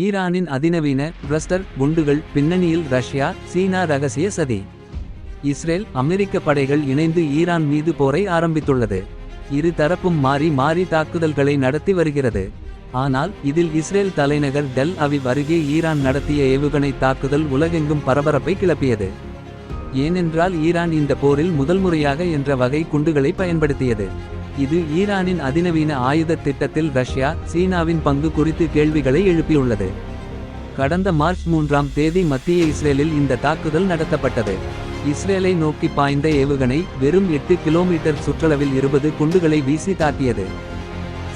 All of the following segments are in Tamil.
ஈரானின் அதிநவீன கிளஸ்டர் குண்டுகள் பின்னணியில் ரஷ்யா சீனா ரகசிய சதி. இஸ்ரேல் அமெரிக்க படைகள் இணைந்து ஈரான் மீது போரை ஆரம்பித்துள்ளது. இரு தரப்பும் மாறி மாறி தாக்குதல்களை நடத்தி வருகிறது. ஆனால் இதில் இஸ்ரேல் தலைநகர் டெல் அவிவ் அருகே ஈரான் நடத்திய ஏவுகணை தாக்குதல் உலகெங்கும் பரபரப்பை கிளப்பியது. ஏனென்றால் ஈரான் இந்த போரில் முதல்முறையாக என்ற வகை குண்டுகளை பயன்படுத்தியது. இது ஈரானின் அதிநவீன ஆயுத திட்டத்தில் ரஷ்யா சீனாவின் பங்கு குறித்து கேள்விகளை எழுப்பியுள்ளது. கடந்த மார்ச் 3ஆம் தேதி மத்திய இஸ்ரேலில் இந்த தாக்குதல் நடத்தப்பட்டது. இஸ்ரேலை நோக்கி பாய்ந்த ஏவுகணை வெறும் 8 கிலோமீட்டர் சுற்றளவில் 20 குண்டுகளை வீசி தாக்கியது.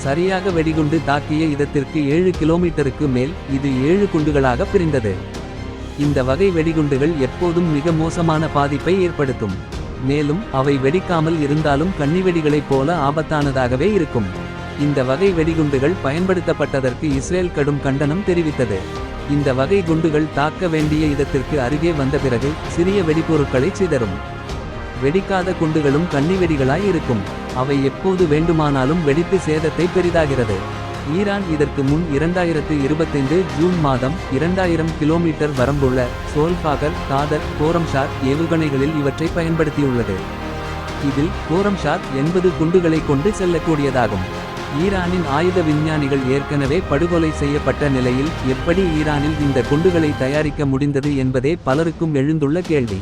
சரியாக வெடிகுண்டு தாக்கிய இடத்திற்கு 7 கிலோமீட்டருக்கு மேல் இது 7 குண்டுகளாக பிரிந்தது. இந்த வகை வெடிகுண்டுகள் எப்போதும் மிக மோசமான பாதிப்பை ஏற்படுத்தும். மேலும் அவை வெடிக்காமல் இருந்தாலும் கன்னிவெடிகளைப் போல ஆபத்தானதாகவே இருக்கும். இந்த வகை வெடிகுண்டுகள் பயன்படுத்தப்பட்டதற்கு இஸ்ரேல் கடும் கண்டனம் தெரிவித்தது. இந்த வகை குண்டுகள் தாக்க வேண்டிய இடத்திற்கு அருகே வந்த பிறகு சிறிய வெடிப்பொருட்களை சிதறும். வெடிக்காத குண்டுகளும் கன்னிவெடிகளாய் இருக்கும். அவை எப்போது வேண்டுமானாலும் வெடித்து சேதத்தை பெரிதாகிறது. ஈரான் இதற்கு முன் 2025 ஜூன் மாதம் 2000 கிலோமீட்டர் வரம்புள்ள சோல்ஃபாகர் காதர் கோரம்ஷார் ஏவுகணைகளில் இவற்றை பயன்படுத்தியுள்ளது. இதில் கோரம்ஷார் 80 குண்டுகளை கொண்டு செல்லக்கூடியதாகும். ஈரானின் ஆயுத விஞ்ஞானிகள் ஏற்கனவே படுகொலை செய்யப்பட்ட நிலையில் எப்படி ஈரானில் இந்த குண்டுகளை தயாரிக்க முடிந்தது என்பதே பலருக்கும் எழுந்துள்ள கேள்வி.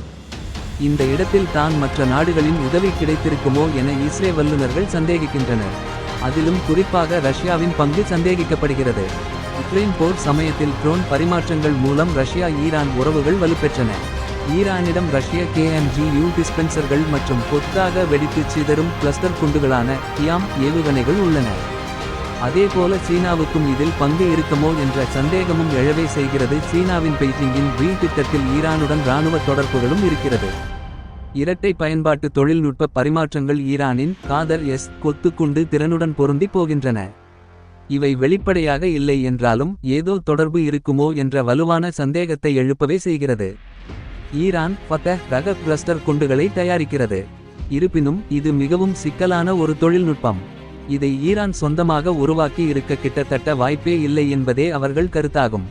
இந்த இடத்தில் தான் மற்ற நாடுகளின் உதவி கிடைத்திருக்குமோ என இஸ்ரேல் வல்லுநர்கள் சந்தேகிக்கின்றனர். அதிலும் குறிப்பாக ரஷ்யாவின் பங்கு சந்தேகிக்கப்படுகிறது. உக்ரைன் போர் சமயத்தில் ட்ரோன் பரிமாற்றங்கள் மூலம் ரஷ்யா ஈரான் உறவுகள் வலுப்பெற்றன. ஈரானிடம் ரஷ்ய KMGU டிஸ்பென்சர்கள் மற்றும் கொத்தாக வெடித்து சிதறும் கிளஸ்டர் குண்டுகளான கியாம் ஏவுகணைகள் உள்ளன. அதேபோல சீனாவுக்கும் இதில் பங்கு இருக்குமோ என்ற சந்தேகமும் எழவே செய்கிறது. சீனாவின் பெய்ஜிங்கின் வீல் திட்டத்தில் ஈரானுடன் இராணுவ தொடர்புகளும் இருக்கிறது. இரட்டை பயன்பாட்டு தொழில்நுட்ப பரிமாற்றங்கள் ஈரானின் காதர் கொத்துக்குண்டு திறனுடன் பொருந்தி போகின்றன. இவை வெளிப்படையாக இல்லை என்றாலும் ஏதோ தொடர்பு இருக்குமோ என்ற வலுவான சந்தேகத்தை எழுப்பவே செய்கிறது. ஈரான் ஃபதஹ் ரக கிளஸ்டர் குண்டுகளை தயாரிக்கிறது. இருப்பினும் இது மிகவும் சிக்கலான ஒரு தொழில்நுட்பம். இதை ஈரான் சொந்தமாக உருவாக்கி இருக்க கிட்டத்தட்ட வாய்ப்பே இல்லை என்பதே அவர்கள் கருத்தாகும்.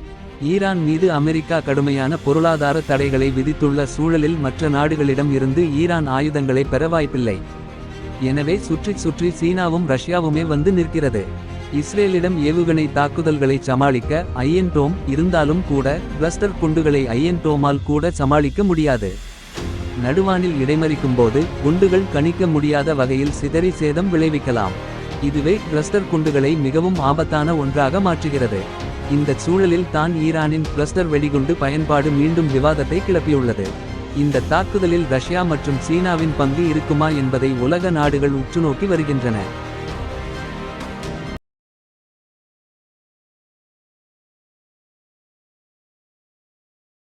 ஈரான் மீது அமெரிக்கா கடுமையான பொருளாதார தடைகளை விதித்துள்ள சூழலில் மற்ற நாடுகளிடம் இருந்து ஈரான் ஆயுதங்களை பெற வாய்ப்பில்லை. எனவே சுற்றி சீனாவும் ரஷ்யாவுமே வந்து நிற்கிறது. இஸ்ரேலிடம் ஏவுகணை தாக்குதல்களை சமாளிக்க அயன் டோம் இருந்தாலும் கூட கிளஸ்டர் குண்டுகளை அயன் டோமால் கூட சமாளிக்க முடியாது. நடுவானில் இடைமறிக்கும் போது குண்டுகள் கணிக்க முடியாத வகையில் சிதறி சேதம் விளைவிக்கலாம். இதுவே கிளஸ்டர் குண்டுகளை மிகவும் ஆபத்தான ஒன்றாக மாற்றுகிறது. இந்த சூழலில் தான் ஈரானின் கிளஸ்டர் வெடிகுண்டு பயன்பாடு மீண்டும் விவாதத்தை கிளப்பியுள்ளது. இந்த தாக்குதலில் ரஷ்யா மற்றும் சீனாவின் பங்கு இருக்குமா என்பதை உலக நாடுகள் உற்றுநோக்கி வருகின்றன.